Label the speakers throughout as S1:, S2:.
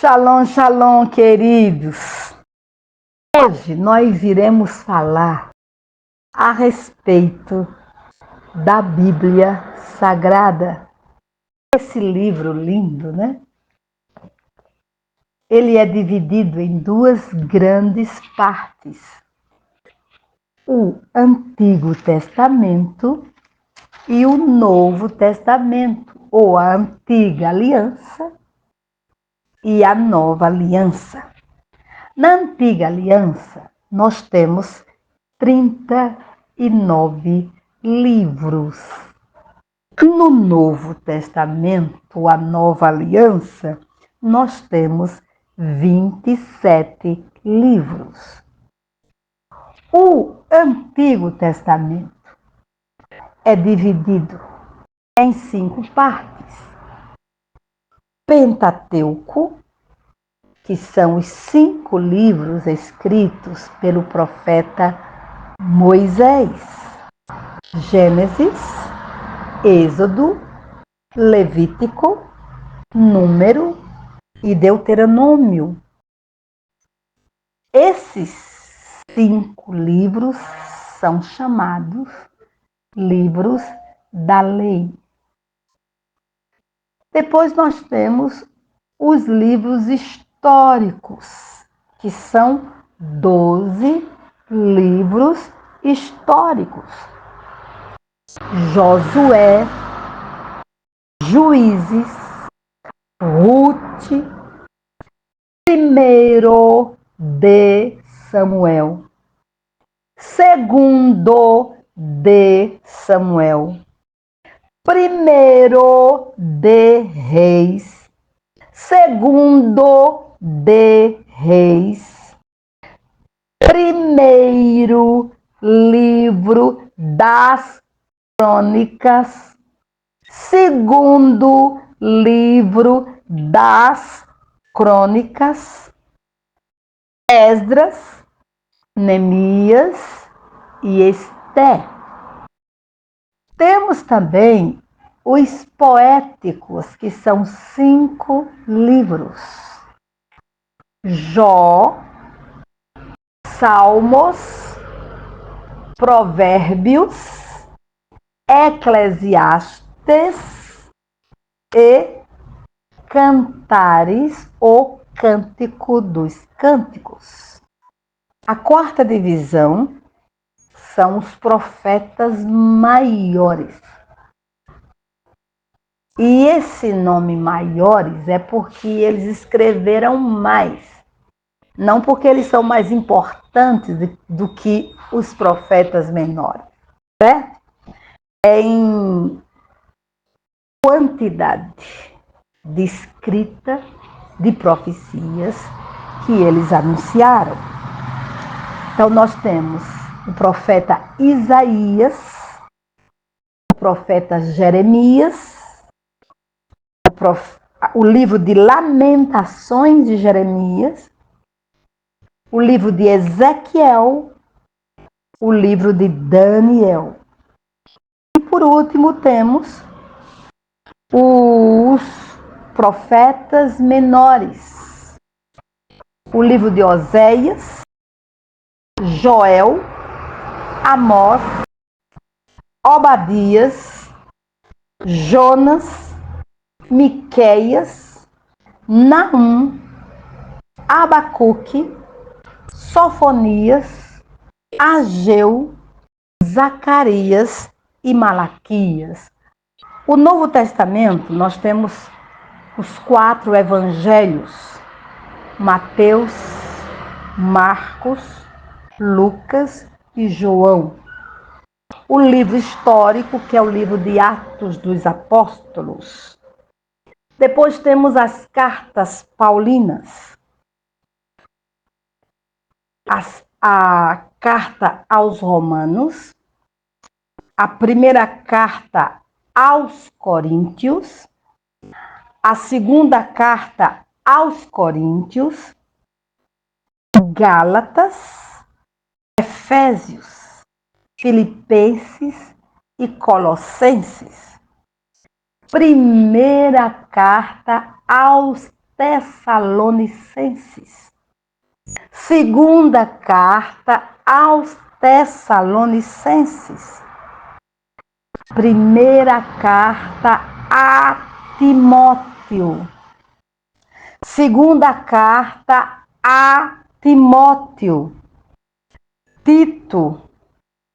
S1: Shalom, shalom, queridos. Hoje nós iremos falar a respeito da Bíblia Sagrada. Esse livro lindo, né? Ele é dividido em duas grandes partes. O Antigo Testamento e o Novo Testamento, ou a Antiga Aliança e a Nova Aliança. Na Antiga Aliança, nós temos 39 livros. No Novo Testamento, a Nova Aliança, nós temos 27 livros. O Antigo Testamento é dividido em 5 partes. Pentateuco, que são os 5 livros escritos pelo profeta Moisés. Gênesis, Êxodo, Levítico, Número e Deuteronômio. Esses 5 livros são chamados livros da lei. Depois nós temos os livros históricos, que são 12 livros históricos. Josué, Juízes, Ruth, primeiro de Samuel, segundo de Samuel, primeiro de Reis, segundo de Reis, primeiro livro das Crônicas, segundo livro das Crônicas, Esdras, Neemias e Esté. Temos também os poéticos, que são 5 livros: Jó, Salmos, Provérbios, Eclesiastes e Cantares, ou Cântico dos Cânticos. A 4ª divisão são os profetas maiores. E esse nome maiores é porque eles escreveram mais. Não porque eles são mais importantes do que os profetas menores. Certo? É em quantidade de escrita de profecias que eles anunciaram. Então nós temos o profeta Isaías, o profeta Jeremias, o livro de Lamentações de Jeremias, o livro de Ezequiel, o livro de Daniel. E por último temos os profetas menores, o livro de Oséias, Joel, Amós, Obadias, Jonas, Miqueias, Naum, Abacuque, Sofonias, Ageu, Zacarias e Malaquias. O Novo Testamento, nós temos os 4 evangelhos: Mateus, Marcos, Lucas e João. O livro histórico, que é o livro de Atos dos Apóstolos. Depois temos as cartas paulinas. A carta aos Romanos, a primeira carta aos Coríntios, a segunda carta aos Coríntios, Gálatas, Efésios, Filipenses e Colossenses. Primeira carta aos Tessalonicenses. Segunda carta aos Tessalonicenses. Primeira carta a Timóteo. Segunda carta a Timóteo. Tito,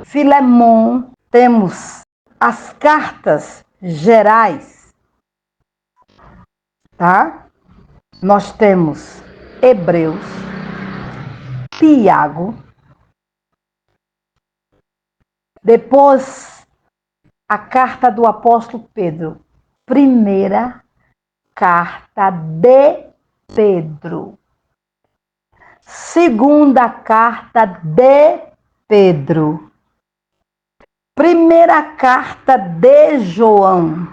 S1: Filemon, temos as cartas gerais, tá? Nós temos Hebreus, Tiago, depois a carta do apóstolo Pedro, primeira carta de Pedro, segunda carta de Pedro, primeira carta de João,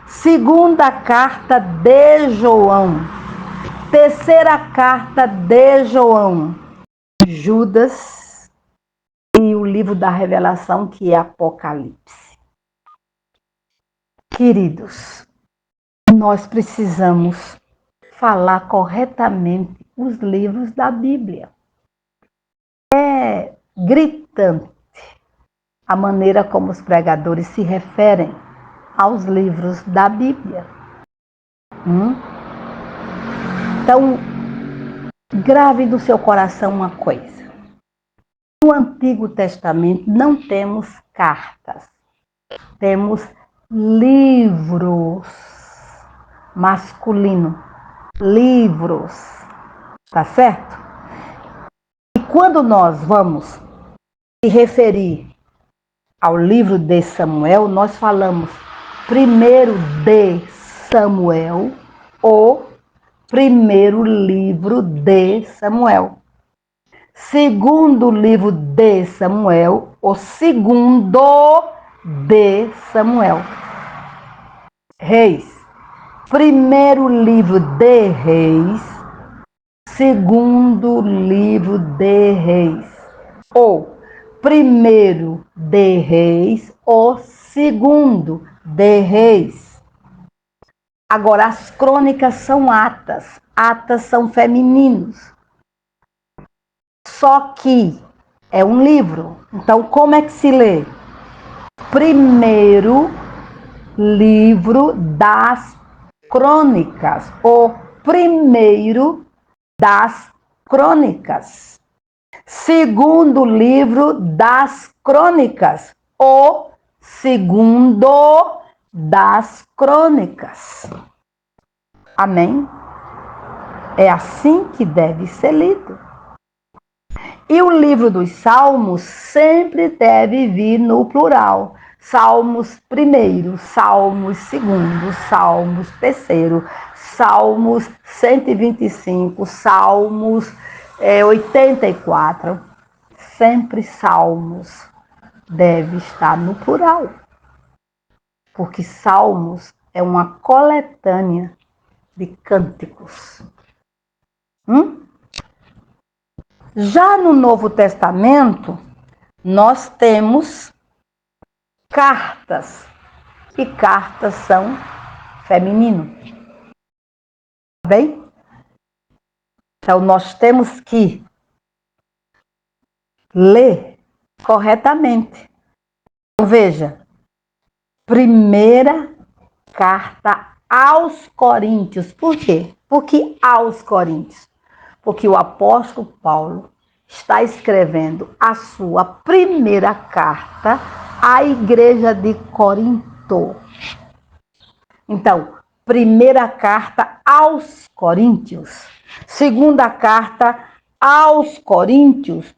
S1: segunda carta de João, terceira carta de João, Judas e o livro da Revelação, que é Apocalipse. Queridos, nós precisamos falar corretamente os livros da Bíblia. É gritante a maneira como os pregadores se referem aos livros da Bíblia. Então, grave no seu coração uma coisa. No Antigo Testamento não temos cartas, temos livros masculino, livros, tá certo? E quando nós vamos se referir ao livro de Samuel, nós falamos primeiro de Samuel ou primeiro livro de Samuel. Segundo livro de Samuel, o segundo de Samuel. Reis. Primeiro livro de Reis, segundo livro de Reis. Ou primeiro de Reis, ou segundo de Reis. Agora, as crônicas são atas. Atas são femininos. Só que é um livro. Então, como é que se lê? Primeiro livro das crônicas. O primeiro das crônicas. Segundo livro das crônicas. O segundo das crônicas. Amém? É assim que deve ser lido. E o livro dos Salmos sempre deve vir no plural. Salmos primeiro, Salmos segundo, Salmos terceiro, Salmos 125, Salmos 84. Sempre Salmos deve estar no plural. Porque Salmos é uma coletânea de cânticos. Já no Novo Testamento, nós temos cartas. E cartas são feminino. Bem? Então, nós temos que ler corretamente. Então, veja. Primeira carta aos Coríntios. Por quê? Porque aos Coríntios. Porque o apóstolo Paulo está escrevendo a sua primeira carta à igreja de Corinto. Então, primeira carta aos Coríntios. Segunda carta aos Coríntios.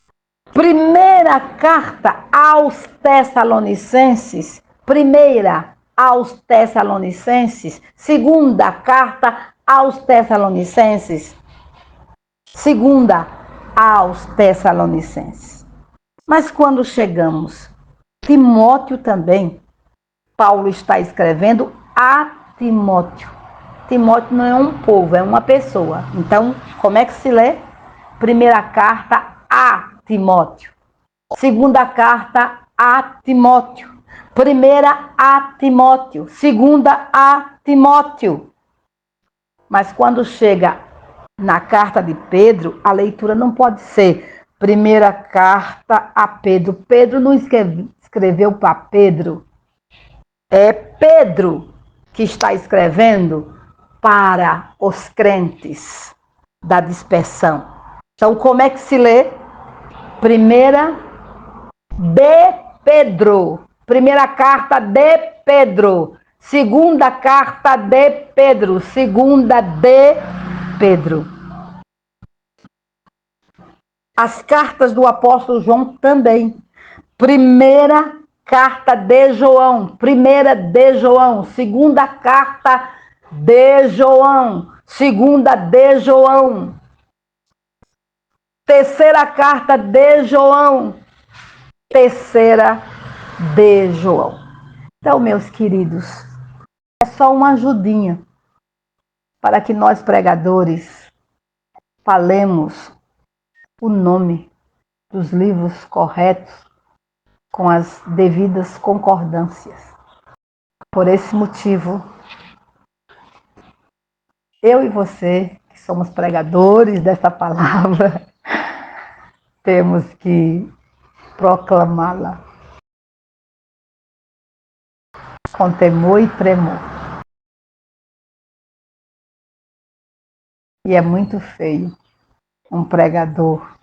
S1: Primeira carta aos Tessalonicenses. Primeira aos Tessalonicenses. Segunda carta aos Tessalonicenses. Segunda aos Tessalonicenses. Mas quando chegamos, Timóteo também, Paulo está escrevendo a Timóteo. Timóteo não é um povo, é uma pessoa. Então, como é que se lê? Primeira carta a Timóteo. Segunda carta a Timóteo. Primeira a Timóteo. Segunda a Timóteo. Mas quando chega na carta de Pedro, a leitura não pode ser primeira carta a Pedro. Pedro não escreveu para Pedro. É Pedro que está escrevendo para os crentes da dispersão. Então, como é que se lê? Primeira de Pedro. Primeira carta de Pedro. Segunda carta de Pedro. Segunda de Pedro. As cartas do apóstolo João também. Primeira carta de João. Primeira de João. Segunda carta de João. Segunda de João. Terceira carta de João. Terceira de João. Então, meus queridos, é só uma ajudinha para que nós pregadores falemos o nome dos livros corretos com as devidas concordâncias. Por esse motivo, eu e você, que somos pregadores dessa palavra, temos que proclamá-la com temor e tremor. E é muito feio um pregador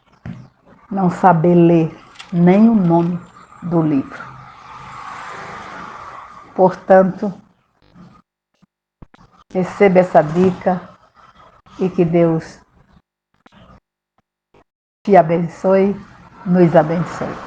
S1: não saber ler nem o nome do livro. Portanto, receba essa dica e que Deus te abençoe, nos abençoe.